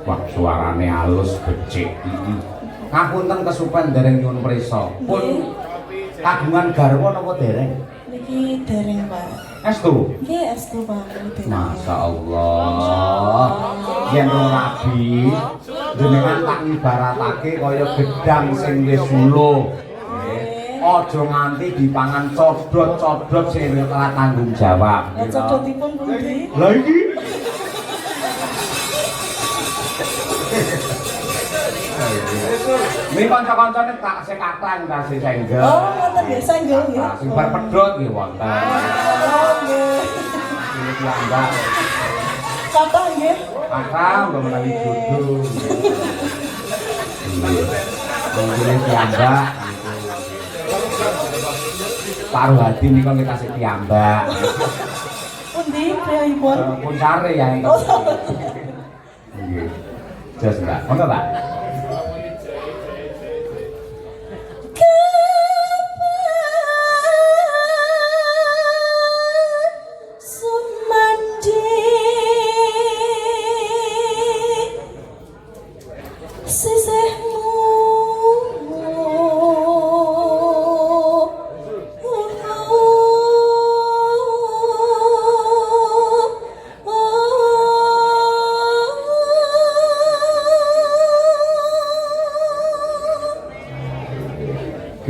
Wah, suarane halus becik. Ngapunten kesupen dereng nyuwun prisa. Pun kagungan garwa napa dereng? Niki dereng, Pak. Estu? Nggih, estu, Pak. Masya Allah. Yen rabi jenengan tak ibaratake kaya gedang sing wis uluh. Aja nganti dipangan codot-codot sing ora tanggung jawab. Lah codotipun pundi? Lah iki Ini kanca-kancane tak sing kathah kasih senggel. Oh, ngoten nggih, senggel nggih. Sing bar pedhot nggih wonten. Oh, nggih. Ini piyambak. Kathah nggih. Kathah nggo menawi jodoh. Ini piyambak. Paruh hati nika kita kasih piyambak. Pundi priyipun? Pun sare ya. Nggih. Jas Mbak. Ngono, Pak.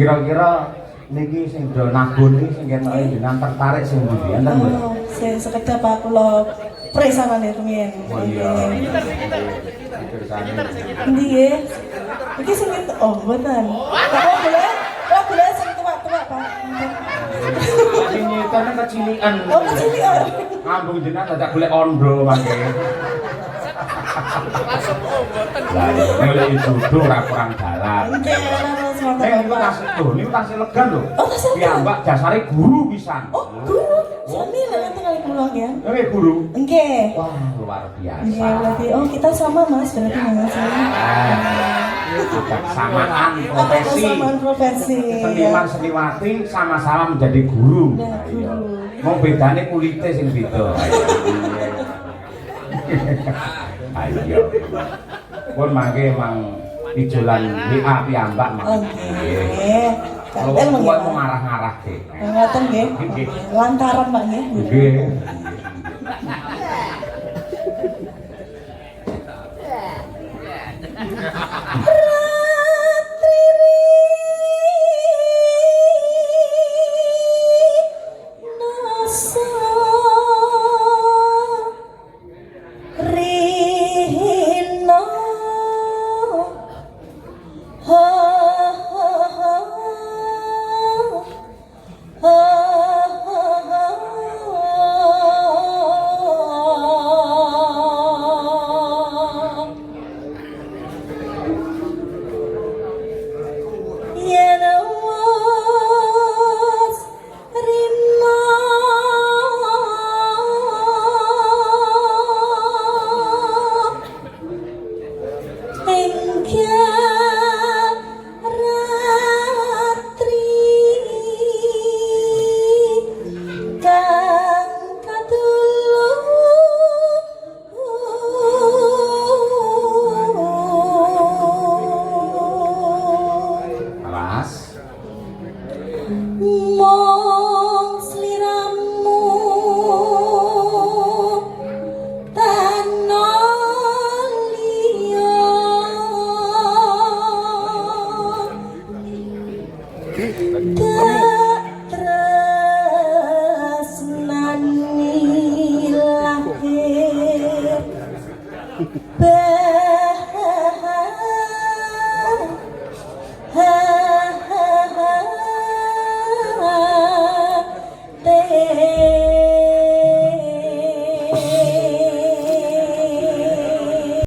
Kira-kira niki sing do nabun iki sing ketoke jenengan tertarik sing pundi enten mboten? Oh, sing sekedap Pak kula presanane rumiyin. Oh iya. Nggih. Iki sing oh mboten. Oh boleh sing tuwak-tuwak Pak. Sing nyetane kecilikan. Oh kecilikan. Ngambung jenengan dadak golek ondo mangke. Lah iki jodoh ora kurang dalan. Niku tasih lho, niku tasih lega lho. Piyambak dasare guru pisan. Oh, guru. Sami lha tengah kula nggih. Nggih, guru. Nggih. Wah, luar biasa. Nggih, berarti oh kita sama Mas, berarti Mas. Samaan profesi. Samaan profesi. Seniman seniwati sama-sama menjadi guru. Ayo. Mau bedane kulite sing beda. Ayo. Pun mangke emang ijolan WA piyambak mangke. Nggih. Kanten Kuwi ngarah-ngarah ke. Ngoten nggih. Lantaran Pak nggih. Nggih. Bye.